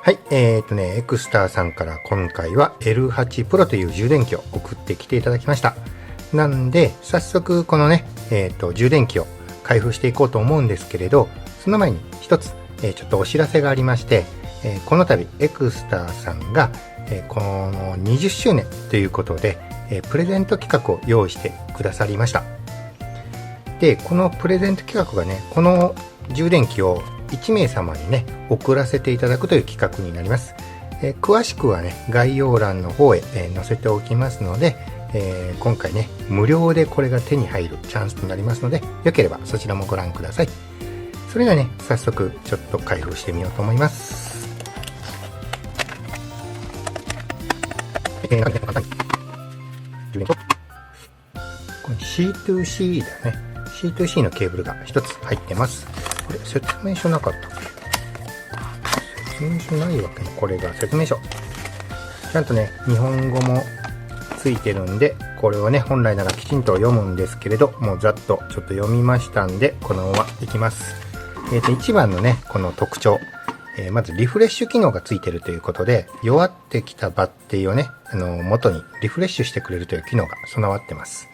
はい、エクスターさんから今回は L8 Pro という充電器を送ってきていただきました。なんで、早速このね、充電器を開封していこうと思うんですけれど、その前に一つ、ちょっとお知らせがありまして、この度エクスターさんが、この20周年ということで、プレゼント企画を用意してくださりました。で、このプレゼント企画がね、この充電器を1名様にね、送らせていただくという企画になります。詳しくはね、概要欄の方へ、載せておきますので、今回ね、無料でこれが手に入るチャンスとなりますので、よければそちらもご覧ください。それではね、早速ちょっと開封してみようと思います。充電器。これ C2C だね。C2C のケーブルが一つ入ってます。これ説明書なかったっけ？説明書ないわけね。これが説明書。ちゃんとね、日本語もついてるんで、これをね、本来ならきちんと読むんですけれど、もうざっとちょっと読みましたんで、このままいきます。一番のね、この特徴。まずリフレッシュ機能がついてるということで、弱ってきたバッテリーをね、元にリフレッシュしてくれるという機能が備わってます。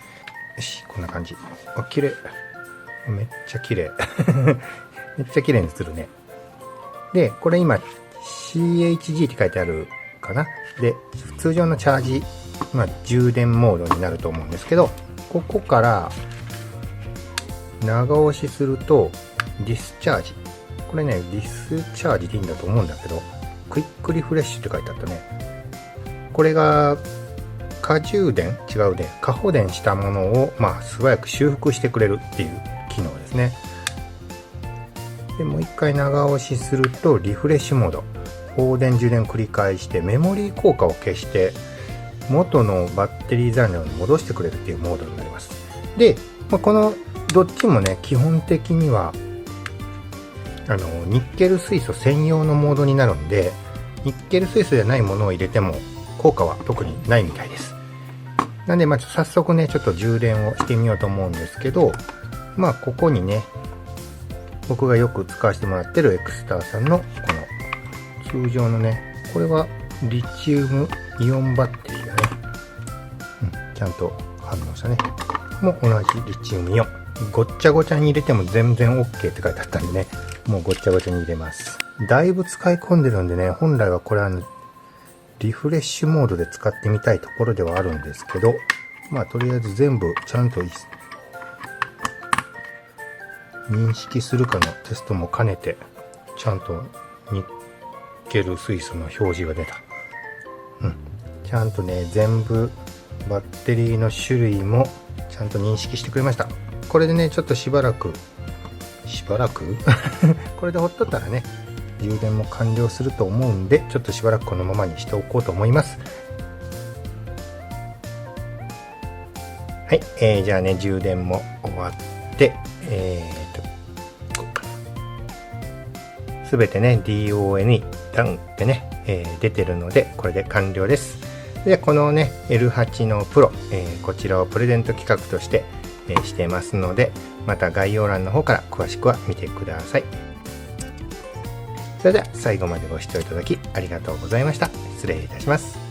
よし、こんな感じ。あ、綺麗。めっちゃ綺麗。めっちゃ綺麗に映るね。で、これ今 CHG って書いてあるかな。で、通常のチャージ、充電モードになると思うんですけど、ここから長押しするとディスチャージ。これね、ディスチャージでいいんだと思うんだけど、クイックリフレッシュって書いてあったね。これが過充電違うね。過放電したものを、素早く修復してくれるっていう機能ですね。で、もう一回長押しするとリフレッシュモード。放電充電繰り返してメモリー効果を消して元のバッテリー残量に戻してくれるっていうモードになります。で、このどっちもね、基本的にはニッケル水素専用のモードになるんで、ニッケル水素じゃないものを入れても効果は特にないみたいです。なんで、早速ね、ちょっと充電をしてみようと思うんですけど、ここにね、僕がよく使わせてもらってるエクスターさんのこの通常のね、これはリチウムイオンバッテリーだね。ちゃんと反応したね。も同じリチウムイオン。ごっちゃごちゃに入れても全然 OK って書いてあったんでね、もうごっちゃごちゃに入れます。だいぶ使い込んでるんでね、本来はこれはリフレッシュモードで使ってみたいところではあるんですけど、とりあえず全部ちゃんと認識するかのテストも兼ねて、ちゃんとニッケル水素の表示が出た。ちゃんとね、全部バッテリーの種類もちゃんと認識してくれました。これでね、ちょっとしばらくこれでほっとったらね、充電も完了すると思うんで、ちょっとしばらくこのままにしておこうと思います。はい、じゃあね、充電も終わって、すべてね、DONE ダウンってね、出てるので、これで完了です。で、このね、L8 のプロ、こちらをプレゼント企画として、してますので、また概要欄の方から詳しくは見てください。それでは最後までご視聴いただきありがとうございました。失礼いたします。